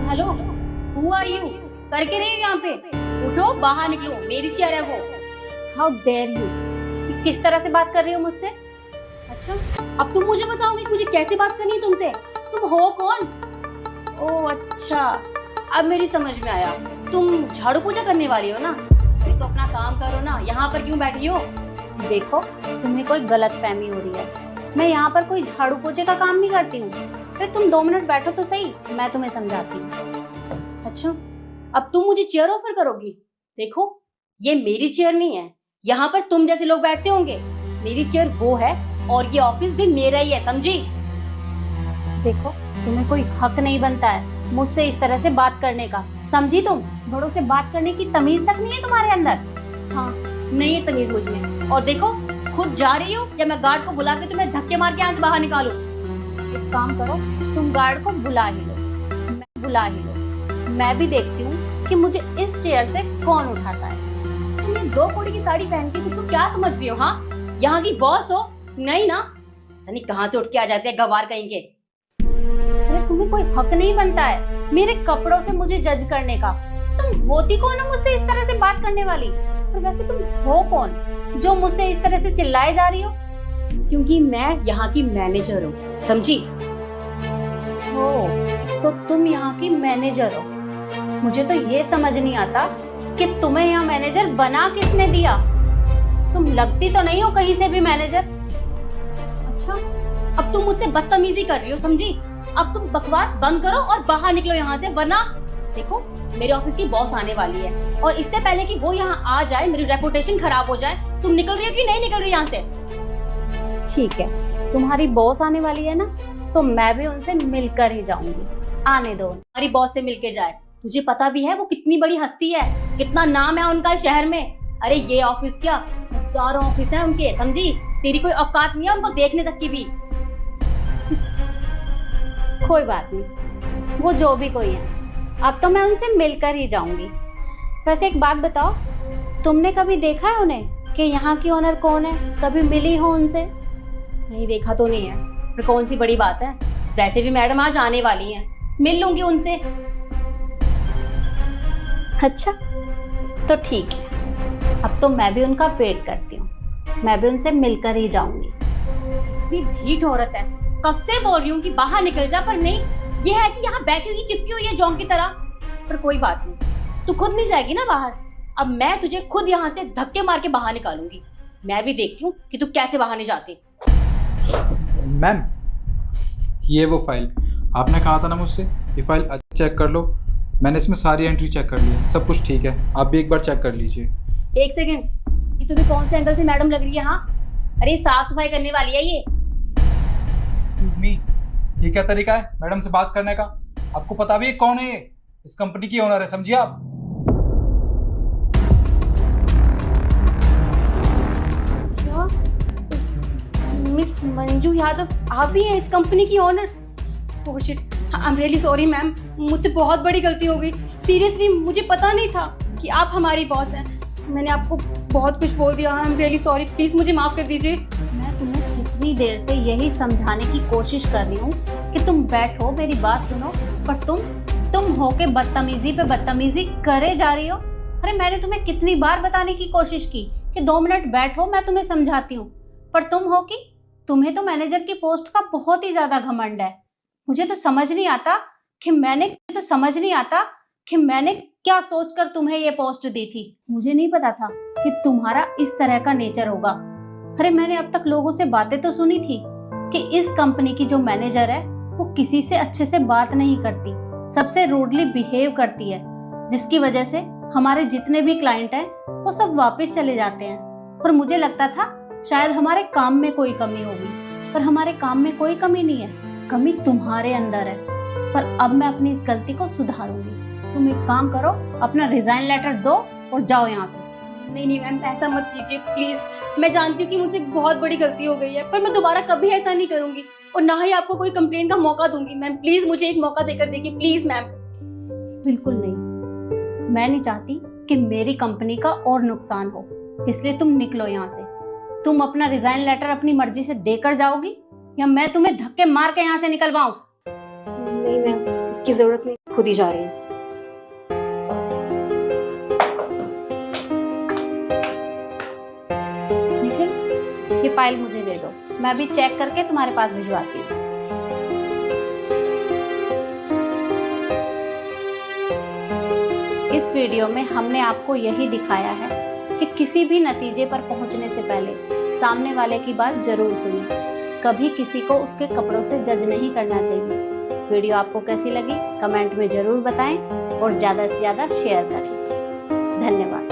Hello, who are you? करके नहीं यहाँ पे, उठो बाहर निकलो, मेरी चेयर है वो। हाउ डेयर यू, किस तरह से बात कर रही हो मुझसे? अच्छा, अब तुम मुझे बताओगे कि मुझे कैसे बात करनी है तुमसे? तुम हो कौन? ओह अच्छा, अब मेरी समझ में आया, तुम झाड़ू पोछा करने वाली हो ना? तो अपना काम करो ना, यहाँ पर क्यों बैठी हो? देखो, तुम्हें कोई गलत फहमी हो रही है। मैं यहाँ पर कोई झाड़ू पोछे का काम नहीं करती हूँ। अरे तुम 2 मिनट बैठो तो सही, मैं तुम्हें समझाती हूँ। अच्छा, अब तुम मुझे चेयर ऑफर करोगी? देखो, ये मेरी चेयर नहीं है, यहाँ पर तुम जैसे लोग बैठते होंगे। मेरी चेयर वो है और ये ऑफिस भी मेरा ही है, समझी? देखो, तुम्हें कोई हक नहीं बनता है मुझसे इस तरह से बात करने का, समझी तुम? बड़ों से बात करने की तमीज तक नहीं है तुम्हारे अंदर। हाँ, नहीं है तमीज मुझ में। और देखो, खुद जा रही हो या मैं गार्ड को बुला के तुम्हें धक्के मार के यहाँ से बाहर निकालूं? एक काम करो, तुम गार्ड को बुला ही लो, मैं बुला ही लो। मैं भी देखती हूँ कि मुझे इस चेयर से कौन उठाता है। तुम ये 2 कौड़ी की साड़ी पहन के तुम क्या समझ रही हो? हाँ, यहाँ की बॉस हो? नहीं ना? नहीं, कहाँ से उठ के आ जाते हैं गवार कहीं के। अरे तुम्हें कोई हक नहीं बनता है मेरे कपड़ों से मुझे जज करने का। तुम होती कौन हो मुझसे इस तरह से बात करने वाली? और वैसे तुम हो कौन जो मुझसे इस तरह से चिल्लाए जा रही हो? क्योंकि मैं यहाँ की मैनेजर हूँ, समझी? हो तो तुम यहाँ की मैनेजर हो। मुझे तो ये समझ नहीं आता कि तुम्हें यहाँ मैनेजर बना किसने दिया। तुम लगती तो नहीं हो कहीं से भी मैनेजर। अच्छा, अब तुम मुझसे बदतमीजी कर रही हो, समझी? अब तुम बकवास बंद करो और बाहर निकलो यहाँ से, वरना देखो, मेरे ऑफिस की बॉस आने वाली है और इससे पहले कि वो यहाँ आ जाए, मेरी रेपुटेशन खराब हो जाए। तुम निकल रही हो कि नहीं निकल रही यहाँ से? ठीक है, तुम्हारी बॉस आने वाली है ना, तो मैं भी उनसे मिलकर ही जाऊंगी। आने दो। हमारी बॉस से मिलके जाए? तुझे पता भी है वो कितनी बड़ी हस्ती है, कितना नाम है उनका शहर में। अरे ये ऑफिस क्या, हजारों ऑफिस है उनके, समझी? तेरी कोई औकात नहीं है उनको देखने तक की भी। कोई बात नहीं, वो जो भी कोई है, अब तो मैं उनसे मिलकर ही जाऊंगी। वैसे एक बात बताओ, तुमने कभी देखा है उन्हें कि यहाँ की ओनर कौन है? कभी मिली हो उनसे? नहीं, देखा तो नहीं है, पर कौन सी बड़ी बात है। जैसे भी मैडम आज आने वाली हैं, मिल लूंगी उनसे। अच्छा, तो ठीक है, अब तो मैं भी उनका वेट करती हूँ। मैं भी उनसे मिलकर ही जाऊंगी। इतनी ढीठ औरत है, कब से बोल रही हूँ कि बाहर निकल जा, पर नहीं, ये है कि यहाँ बैठी हुई चिपकी हुई है जोंक की तरह। पर कोई बात नहीं, तू खुद नहीं जाएगी ना बाहर। अब मैं तुझे खुद यहाँ से धक्के मार के बाहर निकालूंगी। मैं भी देखती हूँ कि तू कैसे बाहर नहीं जाती। मैम, ये वो फाइल आपने कहा था ना मुझसे, ये फाइल अच्छा चेक कर लो। मैंने इसमें सारी एंट्री चेक कर ली है, सब कुछ ठीक है। आप भी एक बार चेक कर लीजिए। एक सेकंड, ये तुम्हें कौन से एंगल से मैडम लग रही है? हाँ, अरे साफ सफाई करने वाली है ये। एक्सक्यूज मी, ये क्या तरीका है मैडम से बात करने का? आपको पता भी है कौन है ये? इस कंपनी की ओनर है, समझिए आप। क्या मिस मंजू यादव आप ही हैं इस कंपनी की owner? Oh shit, I am really sorry ma'am, मुझसे बहुत बड़ी गलती हो गई। सीरियसली मुझे पता नहीं था कि आप हमारी बॉस हैं। मैंने आपको बहुत कुछ बोल दिया। I am really sorry, please मुझे माफ कर दीजिए। मैं तुम्हें कितनी देर से यही समझाने की कोशिश कर रही हूँ कि तुम बैठो, मेरी बात सुनो, पर तुम होके बदतमीजी पे बदतमीजी करे जा रही हो। अरे मैंने तुम्हें कितनी बार बताने की कोशिश की कि 2 मिनट बैठो, मैं तुम्हें समझाती हूँ, पर तुम हो कि तुम्हें तो मैनेजर की पोस्ट का बहुत ही ज्यादा घमंड है। मुझे तो समझ नहीं आता कि मैंने क्या सोचकर तुम्हें ये पोस्ट दी थी। मुझे नहीं पता था कि तुम्हारा इस तरह का नेचर होगा। अरे मैंने अब तक लोगों से बातें तो सुनी थी कि इस कंपनी की जो मैनेजर है वो किसी से अच्छे से बात नहीं करती, सबसे रूडली बिहेव करती है, जिसकी वजह से हमारे जितने भी क्लाइंट हैं वो सब वापस चले जाते हैं। और मुझे लगता था शायद हमारे काम में कोई कमी होगी, पर हमारे काम में कोई कमी नहीं है, कमी तुम्हारे अंदर है। पर अब मैं अपनी इस गलती को सुधारूंगी। तुम एक काम करो, अपना रिजाइन लेटर दो और जाओ यहाँ से। नहीं मैम, ऐसा मत कीजिए प्लीज। मैं जानती हूँ कि मुझसे बहुत बड़ी गलती हो गई है, पर मैं दोबारा कभी ऐसा नहीं करूंगी और ना ही आपको कोई कंप्लेन का मौका दूंगी। मैम प्लीज मुझे एक मौका देकर देखिए, प्लीज मैम। बिल्कुल नहीं, मैं नहीं चाहती कि मेरी कंपनी का और नुकसान हो, इसलिए तुम निकलो यहाँ से। तुम अपना रिजाइन लेटर अपनी मर्जी से देकर जाओगी या मैं तुम्हें धक्के मार के यहाँ से निकलवाऊं? नहीं मैम, इसकी जरूरत नहीं। खुद ही जा रही हूँ। निखिल, ये फाइल मुझे दे दो, मैं अभी चेक करके तुम्हारे पास भिजवाती हूँ। इस वीडियो में हमने आपको यही दिखाया है कि किसी भी नतीजे पर पहुंचने से पहले सामने वाले की बात जरूर सुनें। कभी किसी को उसके कपड़ों से जज नहीं करना चाहिए। वीडियो आपको कैसी लगी कमेंट में जरूर बताएं और ज़्यादा से ज़्यादा शेयर करें। धन्यवाद।